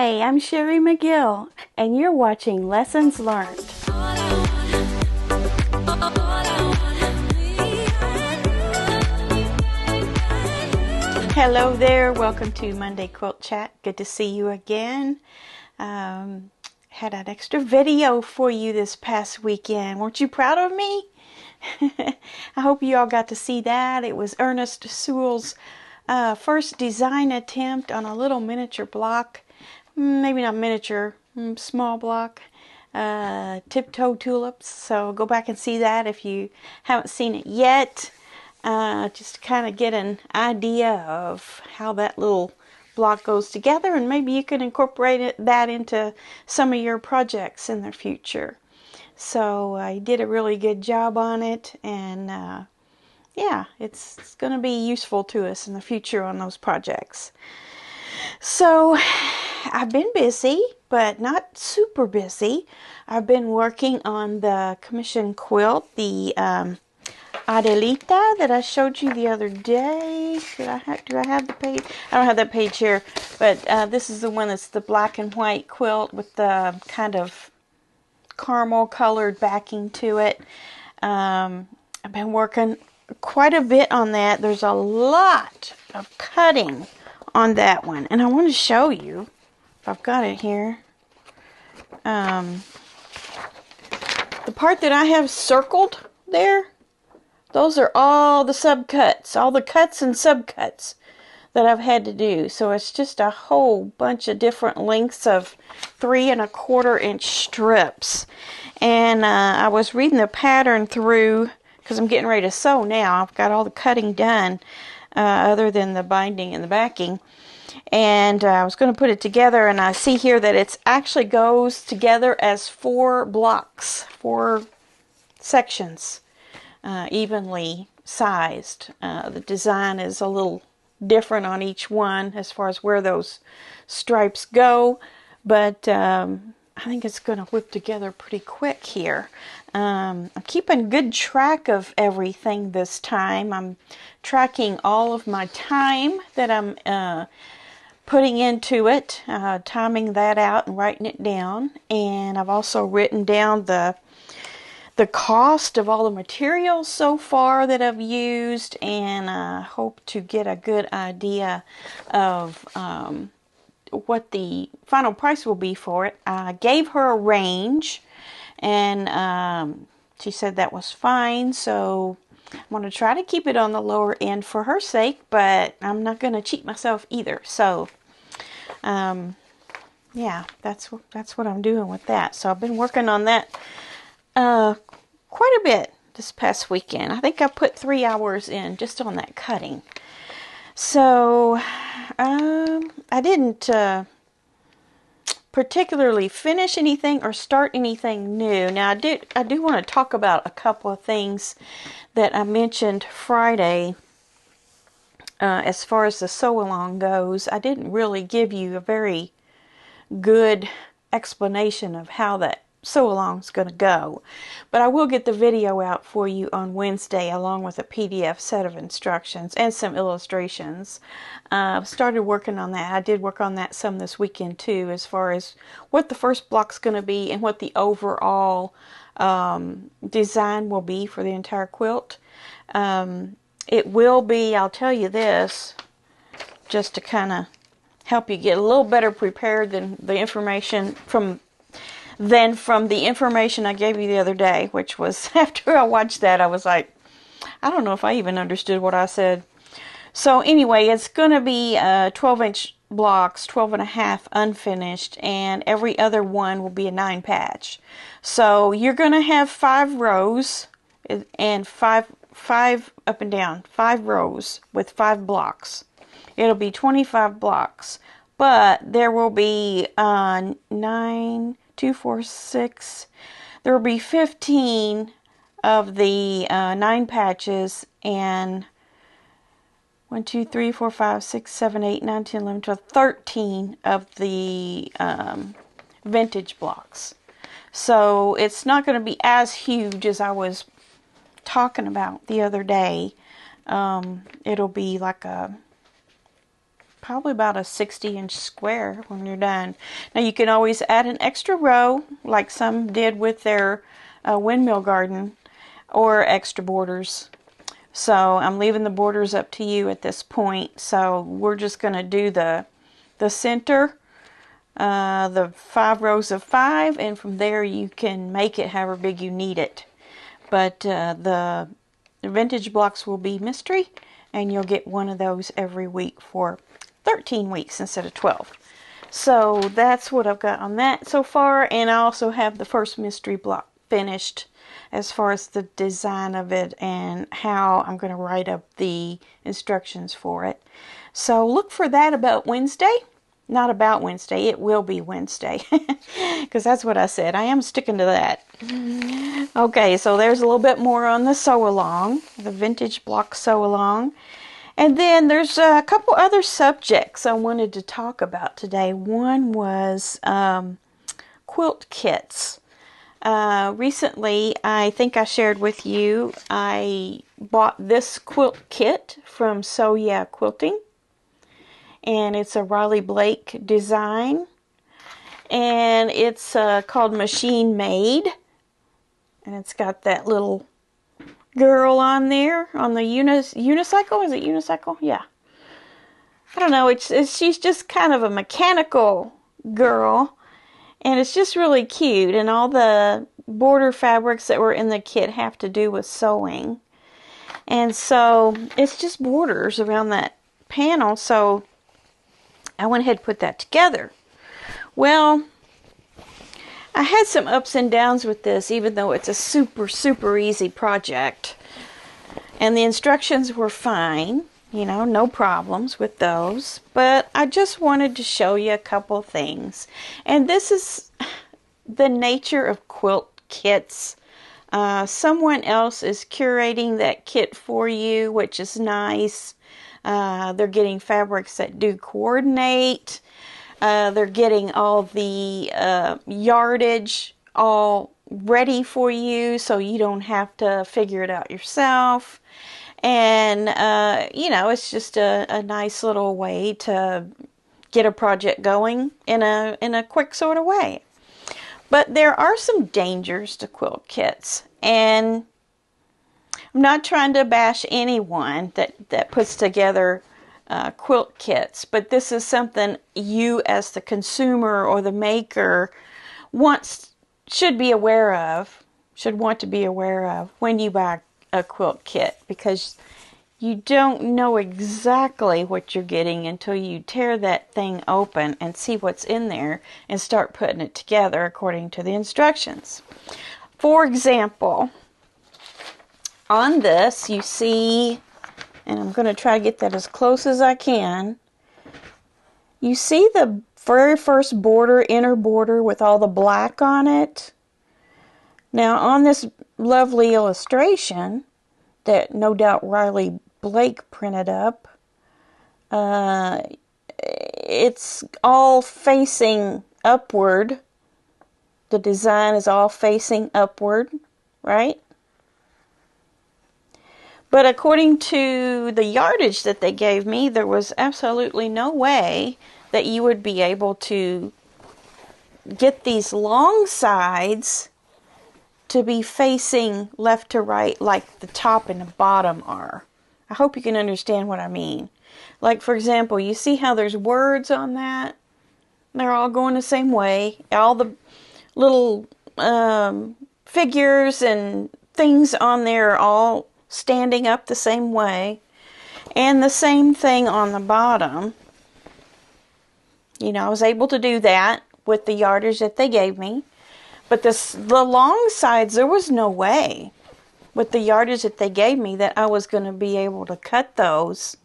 Hi, I'm Sherry McGill, and you're watching Lessons Learned. Hello there, welcome to Monday Quilt Chat. Good to see you again. Had an extra video for you this past weekend. Weren't you proud of me? I hope you all got to see that. It was Ernest Sewell's first design attempt on a little miniature block. Maybe not miniature, small block. Tiptoe tulips. So go back and see that if you haven't seen it yet. Just to kind of get an idea of how that little block goes together, and maybe you can incorporate that into some of your projects in the future. So I did a really good job on it, and yeah, it's going to be useful to us in the future on those projects. So I've been busy, but not super busy. I've been working on the commission quilt, the Adelita that I showed you the other day. Do I have the page? I don't have that page here, but this is the one that's the black and white quilt with the kind of caramel colored backing to it. I've been working quite a bit on that. There's a lot of cutting on that one, and I want to show you if I've got it here. The part that I have circled there, those are all the subcuts, all the cuts and subcuts that I've had to do. So it's just a whole bunch of different lengths of 3 1/4 inch strips. And I was reading the pattern through, because I'm getting ready to sew now. I've got all the cutting done, other than the binding and the backing. And I was going to put it together, and I see here that it actually goes together as 4 blocks, 4 sections, evenly sized. The design is a little different on each one as far as where those stripes go, but I think it's going to whip together pretty quick here. I'm keeping good track of everything this time. I'm tracking all of my time that I'm putting into it, timing that out and writing it down. And I've also written down the cost of all the materials so far that I've used, and I hope to get a good idea of what the final price will be for it. I gave her a range, and she said that was fine, so I'm going to try to keep it on the lower end for her sake, but I'm not going to cheat myself either. So yeah, that's what I'm doing with that. So I've been working on that quite a bit this past weekend. I think I put 3 hours in just on that cutting. So I didn't particularly finish anything or start anything new. Now I do want to talk about a couple of things that I mentioned Friday. As far as the sew along goes, I didn't really give you a very good explanation of how that sew along is going to go, but I will get the video out for you on Wednesday along with a PDF set of instructions and some illustrations. I've started working on that. I did work on that some this weekend too, as far as what the first block's going to be and what the overall design will be for the entire quilt. It will be, I'll tell you this, just to kind of help you get a little better prepared than the information from the information I gave you the other day, which was, after I watched that, I was like, I don't know if I even understood what I said. So anyway, it's going to be 12-inch blocks, 12.5 unfinished, and every other one will be a 9 patch. So you're going to have 5 rows and 5 up and down, 5 rows with 5 blocks. It'll be 25 blocks, but there will be 9, 2, 4, 6. There will be 15 of the 9 patches, and 1, 2, 3, 4, 5, 6, 7, 8, 9, 10, 11, 12, 13 of the vintage blocks. So it's not going to be as huge as I was talking about the other day. It'll be like a probably about a 60-inch square when you're done. Now you can always add an extra row, like some did with their windmill garden, or extra borders. So I'm leaving the borders up to you at this point. So we're just going to do the center, the 5 rows of 5, and from there you can make it however big you need it. But the vintage blocks will be mystery, and you'll get one of those every week for 13 weeks instead of 12. So that's what I've got on that so far, and I also have the first mystery block finished as far as the design of it and how I'm going to write up the instructions for it. So look for that about Wednesday. Not about Wednesday, it will be Wednesday, because that's what I said. I am sticking to that. Okay, so there's a little bit more on the sew along, the vintage block sew along. And then there's a couple other subjects I wanted to talk about today. One was quilt kits. Recently, I think I shared with you, I bought this quilt kit from So Yeah Quilting. And it's a Riley Blake design. And it's called Machine Made. And it's got that little girl on there on the unicycle. Is it unicycle? Yeah. I don't know. She's just kind of a mechanical girl. And it's just really cute. And all the border fabrics that were in the kit have to do with sewing. And so it's just borders around that panel. So I went ahead and put that together. Well, I had some ups and downs with this, even though it's a super, super easy project. And the instructions were fine, you know, no problems with those. But I just wanted to show you a couple things. And this is the nature of quilt kits. Someone else is curating that kit for you, which is nice. They're getting fabrics that do coordinate. They're getting all the yardage all ready for you, so you don't have to figure it out yourself. And, you know, it's just a nice little way to get a project going in a quick sort of way. But there are some dangers to quilt kits, and I'm not trying to bash anyone that puts together quilt kits, but this is something you as the consumer or the maker should be aware of, should want to be aware of when you buy a quilt kit, because you don't know exactly what you're getting until you tear that thing open and see what's in there and start putting it together according to the instructions. For example, on this, you see, and I'm going to try to get that as close as I can, you see the very first border, inner border with all the black on it? Now, on this lovely illustration that no doubt Riley Blake printed up, it's all facing upward. The design is all facing upward, right? But according to the yardage that they gave me, there was absolutely no way that you would be able to get these long sides to be facing left to right like the top and the bottom are. I hope you can understand what I mean. Like, for example, you see how there's words on that? They're all going the same way. All the little figures and things on there are all standing up the same way. And the same thing on the bottom. You know, I was able to do that with the yardage that they gave me. But the long sides, there was no way with the yardage that they gave me that I was going to be able to cut those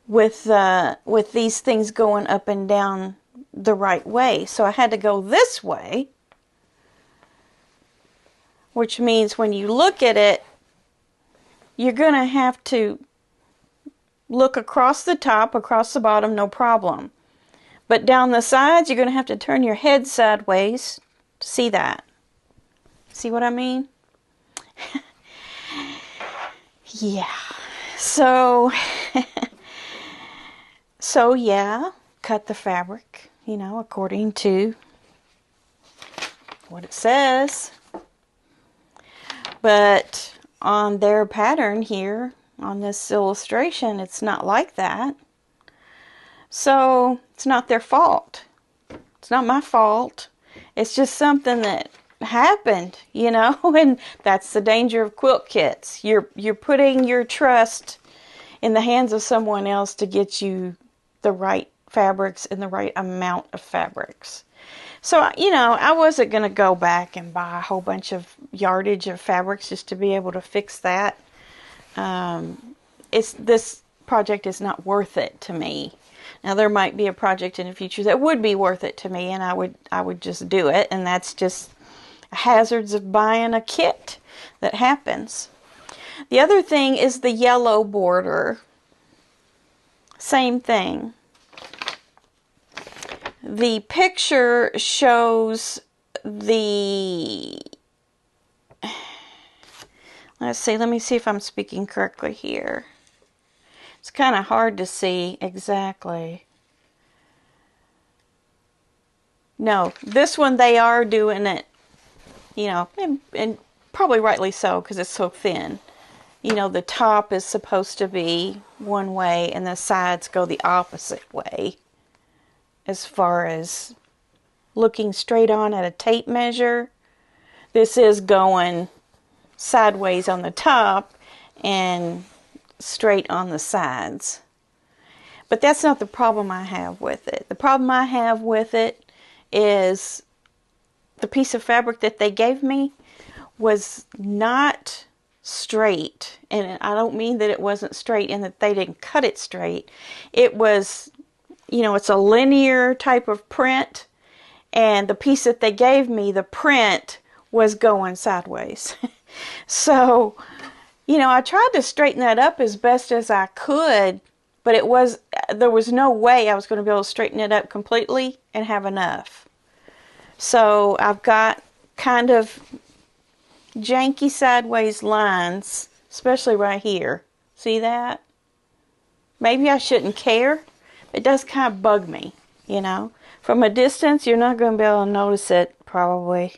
with these things going up and down the right way. So I had to go this way, which means when you look at it, you're going to have to look across the top, across the bottom, no problem. But down the sides, you're going to have to turn your head sideways to see that. See what I mean? Yeah. So So yeah, cut the fabric, you know, according to what it says. But on their pattern here, on this illustration, it's not like that. So it's not their fault. It's not my fault. It's just something that happened, you know, and that's the danger of quilt kits. You're putting your trust in the hands of someone else to get you the right fabrics and the right amount of fabrics. So, you know, I wasn't going to go back and buy a whole bunch of yardage of fabrics just to be able to fix that. This project is not worth it to me. Now, there might be a project in the future that would be worth it to me, and I would just do it, and that's just hazards of buying a kit that happens. The other thing is the yellow border. Same thing. The picture shows the, let me see if I'm speaking correctly here. It's kind of hard to see exactly. No, this one they are doing it, you know, and probably rightly so because it's so thin. You know, the top is supposed to be one way and the sides go the opposite way as far as looking straight on at a tape measure. This is going sideways on the top and straight on the sides. But that's not the problem I have with it. The problem I have with it is the piece of fabric that they gave me was not straight. And I don't mean that it wasn't straight and that they didn't cut it straight. It was, you know, it's a linear type of print. And the piece that they gave me, the print was going sideways. So, you know, I tried to straighten that up as best as I could, but there was no way I was going to be able to straighten it up completely and have enough. So I've got kind of janky sideways lines, especially right here. See that? Maybe I shouldn't care. It does kind of bug me, you know. From a distance, you're not going to be able to notice it, probably.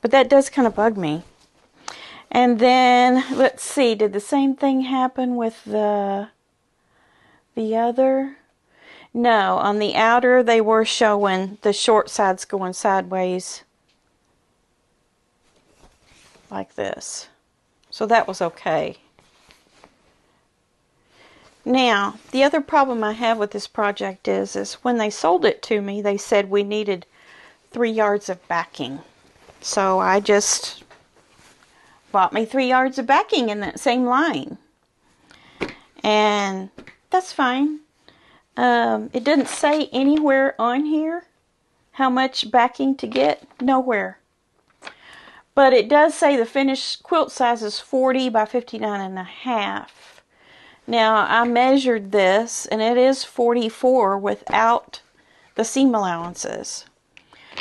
But that does kind of bug me. And then, let's see, did the same thing happen with the other? No, on the outer, they were showing the short sides going sideways like this. So that was okay. Now, the other problem I have with this project is when they sold it to me, they said we needed 3 yards of backing. So I just bought me 3 yards of backing in that same line. And that's fine. It didn't say anywhere on here how much backing to get. Nowhere. But it does say the finished quilt size is 40 by 59.5. Now, I measured this, and it is 44 without the seam allowances.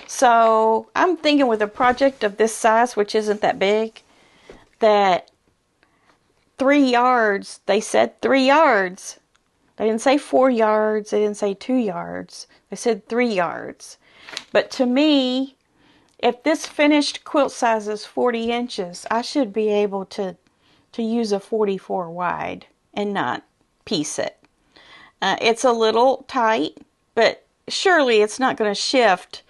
So, I'm thinking with a project of this size, which isn't that big, that 3 yards, they said 3 yards. They didn't say 4 yards, they didn't say 2 yards. They said 3 yards. But to me, if this finished quilt size is 40 inches, I should be able to use a 44 wide and not piece it. It's a little tight, but surely it's not going to shift,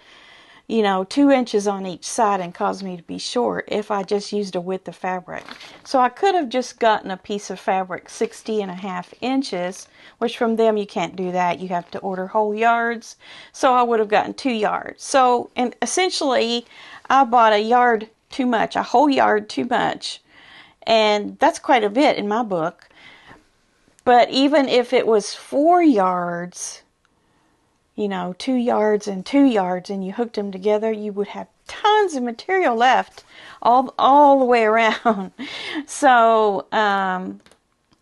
you know, 2 inches on each side and cause me to be short if I just used a width of fabric. So I could have just gotten a piece of fabric 60.5 inches, which from them you can't do that. You have to order whole yards. So I would have gotten 2 yards. So, and essentially I bought a yard too much, a whole yard too much. And that's quite a bit in my book. But even if it was 4 yards, you know, 2 yards and 2 yards, and you hooked them together, you would have tons of material left all the way around. So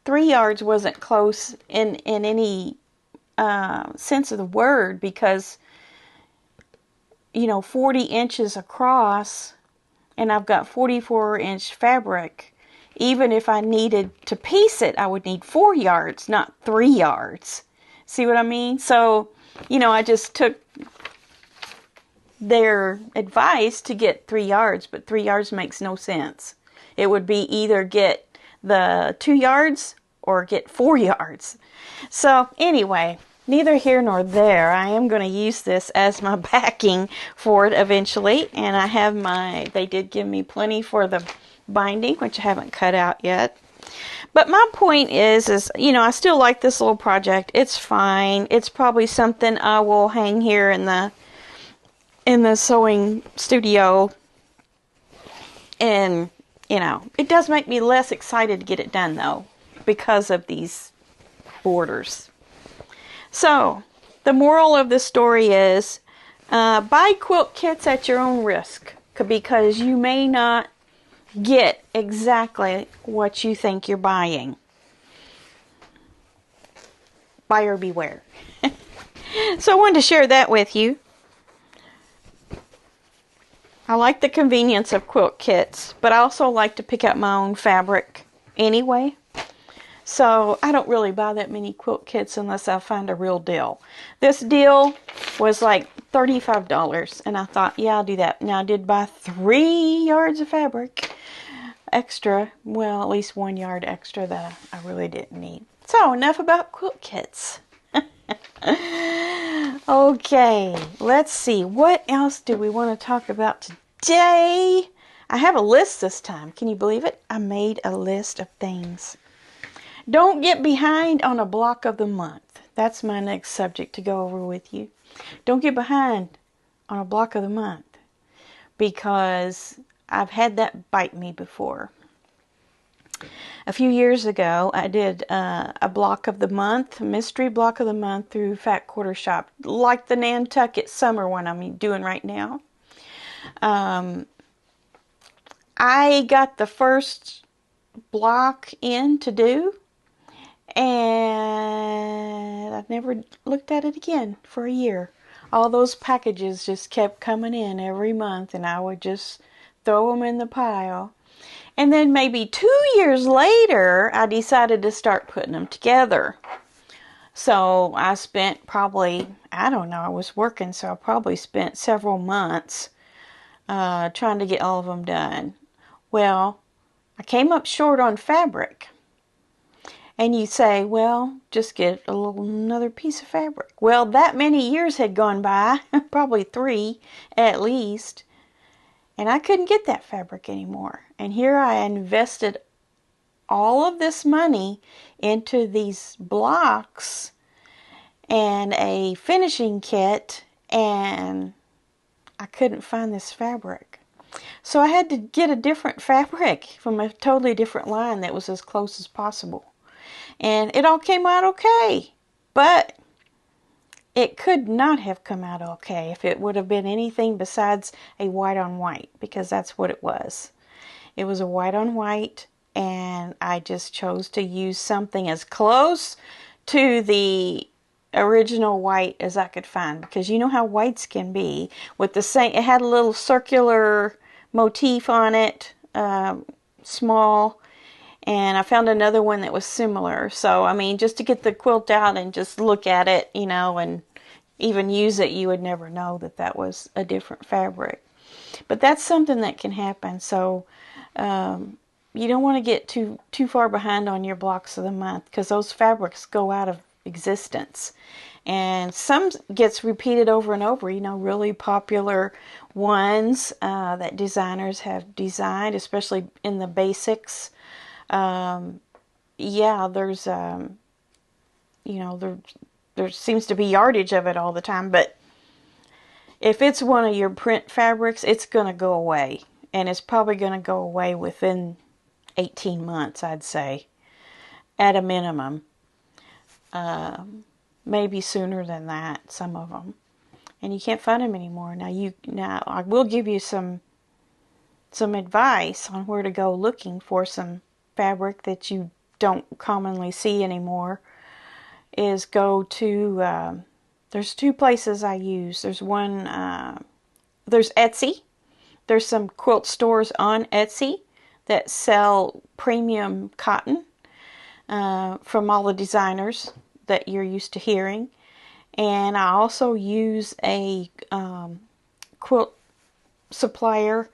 3 yards wasn't close in any sense of the word, because, you know, 40 inches across, and I've got 44-inch fabric. Even if I needed to piece it, I would need 4 yards, not 3 yards. See what I mean? So, you know, I just took their advice to get 3 yards, but 3 yards makes no sense. It would be either get the 2 yards or get 4 yards. So anyway, neither here nor there. I am going to use this as my backing for it eventually, and I have they did give me plenty for the binding, which I haven't cut out yet. But my point is, you know, I still like this little project. It's fine. It's probably something I will hang here in the sewing studio. And, you know, it does make me less excited to get it done, though, because of these borders. So, the moral of the story is, buy quilt kits at your own risk, because you may not get exactly what you think you're buying. Buyer beware. So I wanted to share that with you. I like the convenience of quilt kits, but I also like to pick out my own fabric anyway. So I don't really buy that many quilt kits unless I find a real deal. This deal was like $35, and I thought, yeah, I'll do that. Now I did buy 3 yards of fabric extra, well, at least 1 yard extra that I really didn't need. So enough about quilt kits. Okay, let's see, what else do we want to talk about today? I have a list this time. Can you believe it? I made a list of things. Don't get behind on a block of the month. That's my next subject to go over with you. Don't get behind on a block of the month, because I've had that bite me before. A few years ago, I did a block of the month, mystery block of the month through Fat Quarter Shop, like the Nantucket summer one I'm doing right now. I got the first block in to do, and I've never looked at it again for a year. All those packages just kept coming in every month, and I would just throw them in the pile. And then maybe 2 years later, I decided to start putting them together. So I spent probably, I don't know, I was working, so I probably spent several months trying to get all of them done. Well, I came up short on fabric. And you say, well, just get another piece of fabric. Well, that many years had gone by, probably 3 at least, and I couldn't get that fabric anymore. And here I invested all of this money into these blocks and a finishing kit, and I couldn't find this fabric. So I had to get a different fabric from a totally different line that was as close as possible. And it all came out okay, but it could not have come out okay if it would have been anything besides a white on white, because that's what it was. It was a white on white, and I just chose to use something as close to the original white as I could find, because you know how whites can be with the same. It had a little circular motif on it, small. And I found another one that was similar. So, I mean, just to get the quilt out and just look at it, you know, and even use it, you would never know that that was a different fabric. But that's something that can happen. So, you don't want to get too far behind on your blocks of the month, because those fabrics go out of existence. And some gets repeated over and over, you know, really popular ones that designers have designed, especially in the basics. Yeah, there's, you know, there seems to be yardage of it all the time, but if it's one of your print fabrics, it's going to go away, and it's probably going to go away within 18 months, I'd say, at a minimum. Maybe sooner than that, some of them, and you can't find them anymore. Now I will give you some advice on where to go looking for some fabric that you don't commonly see anymore. Is go to there's 2 places I use. There's one, there's Etsy. There's some quilt stores on Etsy that sell premium cotton from all the designers that you're used to hearing. And I also use a quilt supplier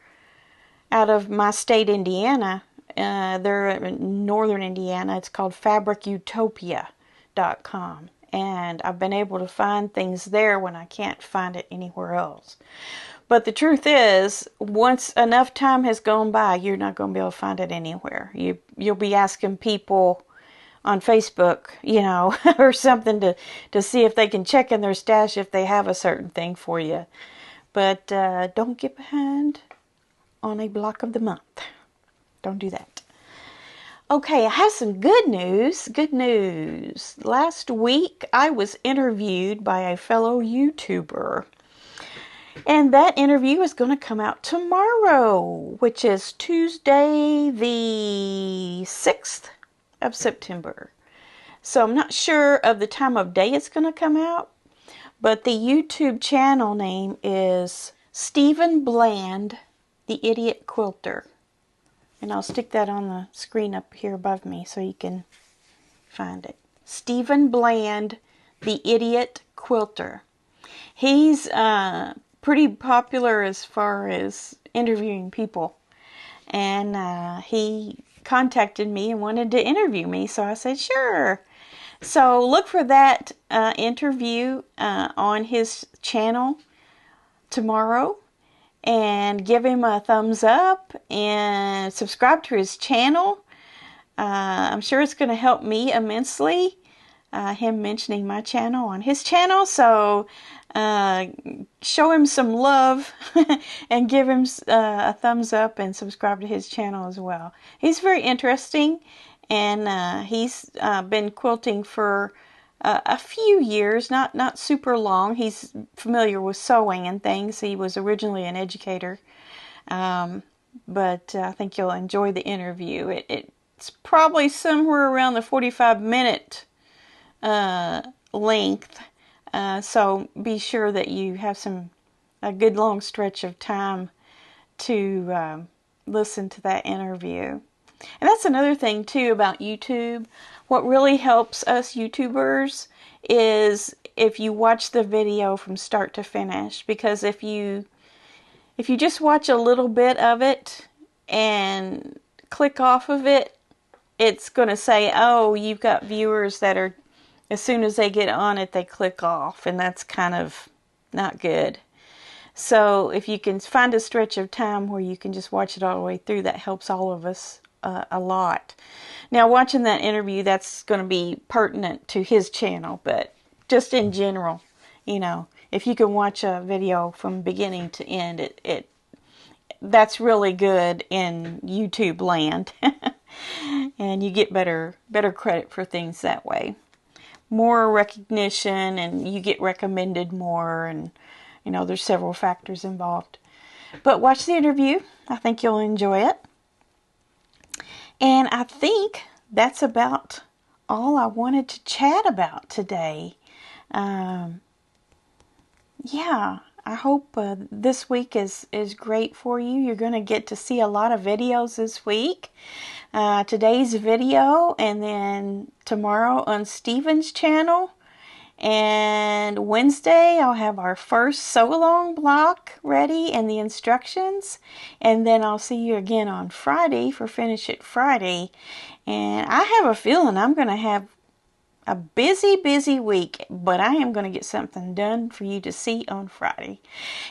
out of my state, Indiana. They're in northern Indiana. It's called fabricutopia.com. And I've been able to find things there when I can't find it anywhere else. But the truth is, once enough time has gone by, you're not going to be able to find it anywhere. You'll be asking people on Facebook, you know, or something to see if they can check in their stash if they have a certain thing for you. But don't get behind on a block of the month. Don't do that. Okay, I have some good news. Good news. Last week, I was interviewed by a fellow YouTuber. And that interview is going to come out tomorrow, which is Tuesday the 6th of September. So I'm not sure of the time of day it's going to come out, but the YouTube channel name is Stephen Bland, the Idiot Quilter. And I'll stick that on the screen up here above me so you can find it. Stephen Bland, the Idiot Quilter. He's pretty popular as far as interviewing people. And he contacted me and wanted to interview me, so I said sure. So look for that interview on his channel tomorrow, and give him a thumbs up and subscribe to his channel. I'm sure it's going to help me immensely, him mentioning my channel on his channel. So show him some love and give him a thumbs up and subscribe to his channel as well. He's very interesting, and he's been quilting for a few years, not super long. He's familiar with sewing and things. He was originally an educator, but I think you'll enjoy the interview. It's probably somewhere around the 45-minute length. So be sure that you have a good long stretch of time to listen to that interview. And that's another thing too about YouTube. What really helps us YouTubers is if you watch the video from start to finish, because if you just watch a little bit of it and click off of it, it's going to say, oh, you've got viewers that are, as soon as they get on it, they click off, and that's kind of not good. So if you can find a stretch of time where you can just watch it all the way through, that helps all of us a lot. Now, watching that interview, that's going to be pertinent to his channel, but just in general, you know, if you can watch a video from beginning to end, that's really good in YouTube land. And you get better credit for things that way. More recognition, and you get recommended more, and you know, there's several factors involved. But watch the interview. I think you'll enjoy it. And I think that's about all I wanted to chat about today. Yeah, I hope this week is great for you. You're going to get to see a lot of videos this week. Today's video, and then tomorrow on Stephen's channel. And Wednesday, I'll have our first sew-along block ready and the instructions. And then I'll see you again on Friday for Finish It Friday. And I have a feeling I'm going to have a busy week, but I am going to get something done for you to see on Friday.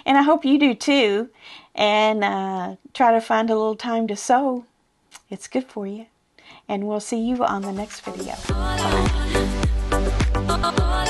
And I hope you do too. And try to find a little time to sew. It's good for you. And we'll see you on the next video. Bye.